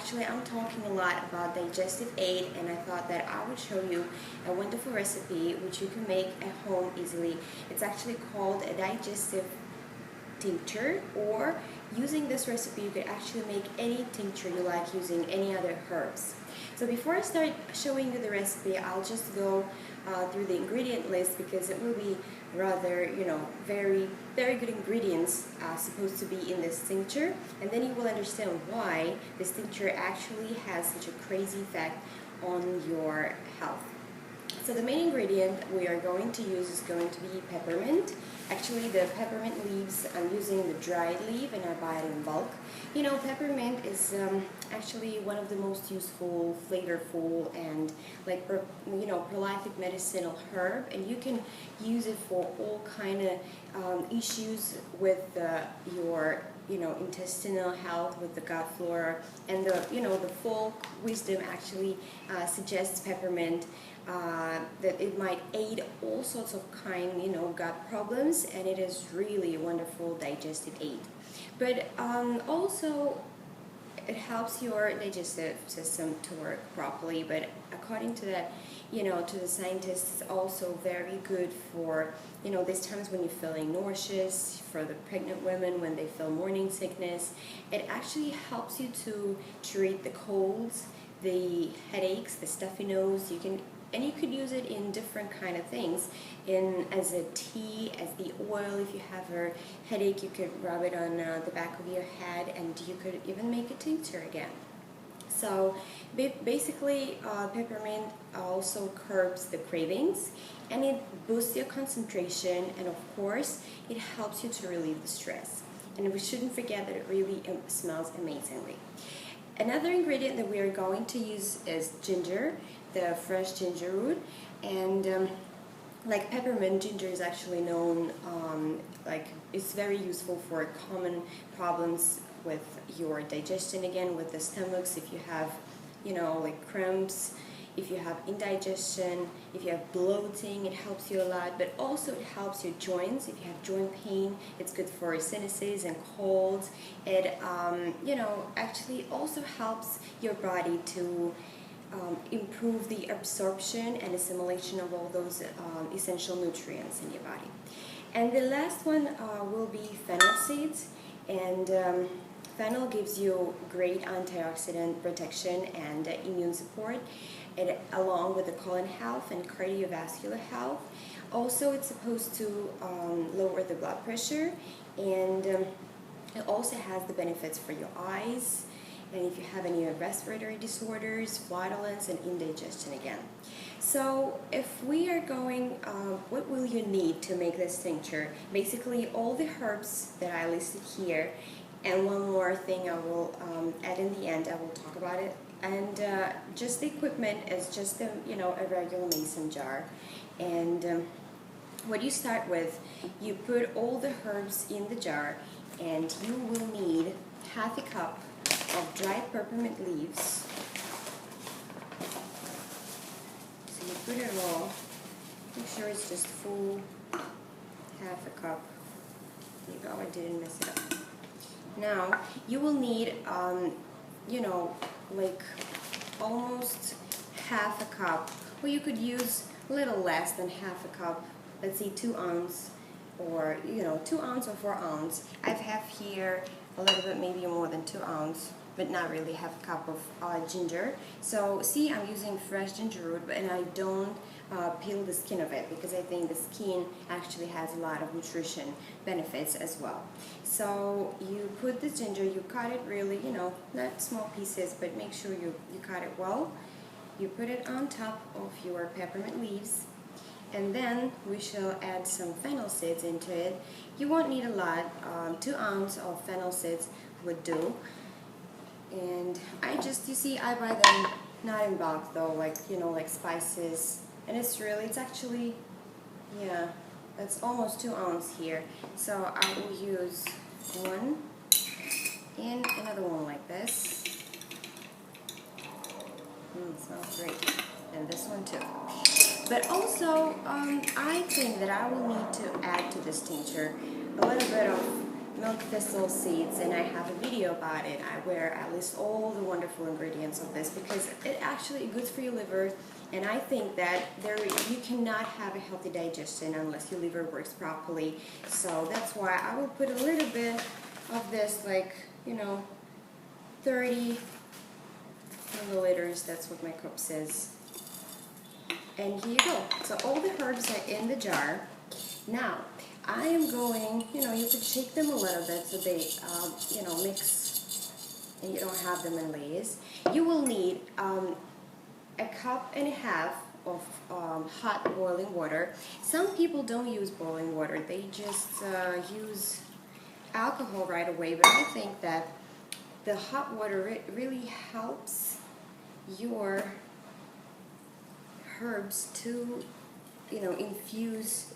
actually I'm talking a lot about digestive aid, and I thought that I would show you a wonderful recipe which you can make at home easily. It's actually called a digestive tincture, or using this recipe you could actually make any tincture you like using any other herbs. So before I start showing you the recipe, I'll just go through the ingredient list, because it will be rather, very good ingredients supposed to be in this tincture, and then you will understand why this tincture actually has such a crazy effect on your health. So the main ingredient we are going to use is going to be peppermint. Actually, the peppermint leaves, I'm using the dried leaf, and I buy it in bulk. Peppermint is actually one of the most useful, flavorful, and prolific medicinal herb, and you can use it for all kind of issues with your intestinal health, with the gut flora, and the folk wisdom actually suggests peppermint that it might aid all sorts of gut problems, and it is really a wonderful digestive aid. But also it helps your digestive system to work properly, but according to that, to the scientists, it's also very good for, these times when you're feeling nauseous, for the pregnant women when they feel morning sickness. It actually helps you to treat the colds, the headaches, the stuffy nose. You could use it in different kind of things, as a tea, as the oil. If you have a headache, you could rub it on the back of your head, and you could even make a tincture again. So basically, peppermint also curbs the cravings, and it boosts your concentration, and of course it helps you to relieve the stress. And we shouldn't forget that it really smells amazingly. Another ingredient that we are going to use is ginger, the fresh ginger root. And like peppermint, ginger is actually known, it's very useful for common problems with your digestion, again, with the stomachs. If you have, cramps, if you have indigestion, if you have bloating, it helps you a lot. But also it helps your joints. If you have joint pain, it's good for sinuses and colds. It actually also helps your body to improve the absorption and assimilation of all those essential nutrients in your body. And the last one will be fennel seeds. And fennel gives you great antioxidant protection and immune support, along with the colon health and cardiovascular health. Also, it's supposed to lower the blood pressure, and it also has the benefits for your eyes, and if you have any respiratory disorders, flatulence, and indigestion again. So if we are going, what will you need to make this tincture? Basically all the herbs that I listed here, and one more thing I will add in the end. I will talk about it. And just the equipment is just a regular mason jar. And what you start with, you put all the herbs in the jar, and you will need half a cup of dried peppermint leaves. So you put it all, make sure it's just full, half a cup. There you go, I didn't mess it up. Now you will need almost half a cup, or you could use a little less than half a cup. Let's see, 2 ounces, or 2 ounces or 4 ounces. I have here a little bit, maybe more than 2 ounces, but not really, half a cup of ginger. So see, I'm using fresh ginger root, and I don't peel the skin of it, because I think the skin actually has a lot of nutrition benefits as well. So you put the ginger, you cut it really, not small pieces, but make sure you cut it well. You put it on top of your peppermint leaves, and then we shall add some fennel seeds into it. You won't need a lot, 2 ounces of fennel seeds would do. And I buy them not in bulk though, like spices, and it's actually, yeah, that's almost 2 ounces here. So I will use one and another one like this. It smells great. And this one too. But also, I think that I will need to add to this tincture a little bit of milk thistle seeds, and I have a video about it where I list all the wonderful ingredients of this, because it actually is good for your liver, and I think that you cannot have a healthy digestion unless your liver works properly. So that's why I will put a little bit of this, like, you know, 30 milliliters, that's what my cup says. And here you go. So all the herbs are in the jar. Now, I am going, you know, you could shake them a little bit so they, you know, mix and you don't have them in layers. You will need a cup and a half of hot boiling water. Some people don't use boiling water. They just use alcohol right away, but I think that the hot water really helps your herbs to, you know, infuse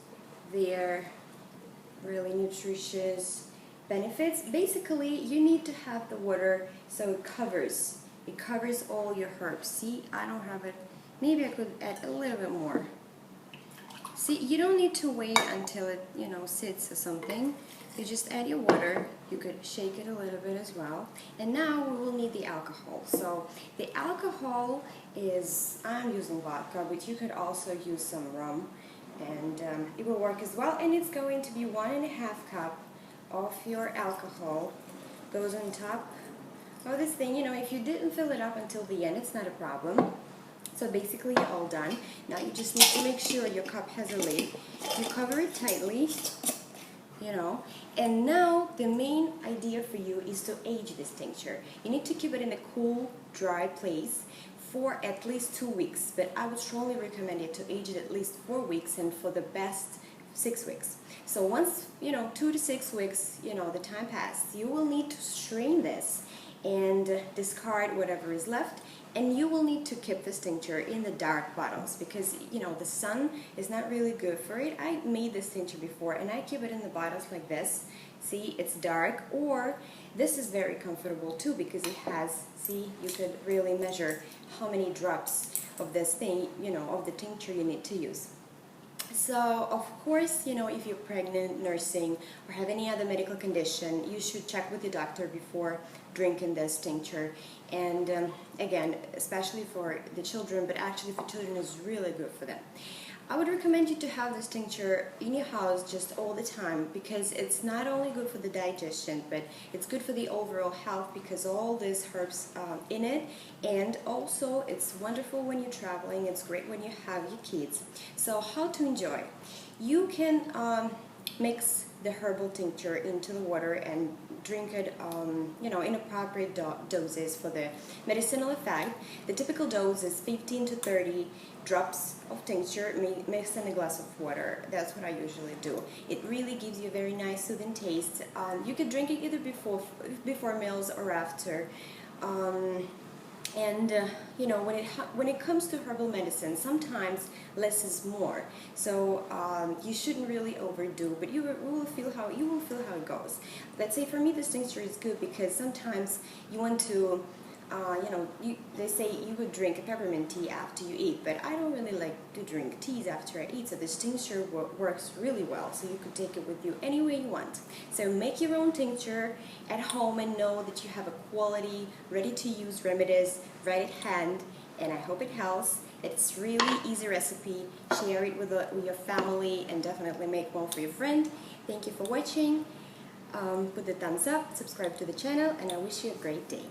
their really nutritious benefits. Basically, you need to have the water so it covers all your herbs. See, I don't have it. Maybe I could add a little bit more. See, you don't need to wait until it, you know, sits or something. You just add your water. You could shake it a little bit as well. And now we will need the alcohol. So the alcohol is, I'm using vodka, but you could also use some rum, and it will work as well. And it's going to be 1.5 cup of your alcohol goes on top of this thing. You know, if you didn't fill it up until the end, it's not a problem. So basically you're all done. Now you just need to make sure your cup has a lid. You cover it tightly, you know, and now the main idea for you is to age this tincture. You need to keep it in a cool, dry place for at least 2 weeks, but I would strongly recommend it to age it at least 4 weeks, and for the best 6 weeks. So once, you know, 2 to 6 weeks, you know, the time passed, you will need to strain this and discard whatever is left. And you will need to keep this tincture in the dark bottles, because, you know, the sun is not really good for it. I made this tincture before, and I keep it in the bottles like this. See, it's dark. Or this is very comfortable too, because it has, see, you could really measure how many drops of this thing, you know, of the tincture you need to use. So, of course, you know, if you're pregnant, nursing, or have any other medical condition, you should check with your doctor before drinking this tincture. And again, especially for the children, but actually for children is really good for them. I would recommend you to have this tincture in your house just all the time, because it's not only good for the digestion, but it's good for the overall health, because all these herbs in it. And also it's wonderful when you're traveling. It's great when you have your kids. So how to enjoy? You can mix the herbal tincture into the water and drink it, you know, in appropriate doses for the medicinal effect. The typical dose is 15 to 30 drops of tincture mixed in a glass of water. That's what I usually do. It really gives you a very nice soothing taste. You could drink it either before meals or after. You know, when it comes to herbal medicine, sometimes less is more. So you shouldn't really overdo, but you will feel how it goes. Let's say for me, this tincture is good because sometimes you want to, you know, they say you would drink a peppermint tea after you eat, but I don't really like to drink teas after I eat. So this tincture works really well. So you could take it with you any way you want. So make your own tincture at home and know that you have a quality, ready-to-use remedies right at hand, and I hope it helps. It's really easy recipe. Share it with your family, and definitely make one for your friend. Thank you for watching. Put the thumbs up, subscribe to the channel, and I wish you a great day.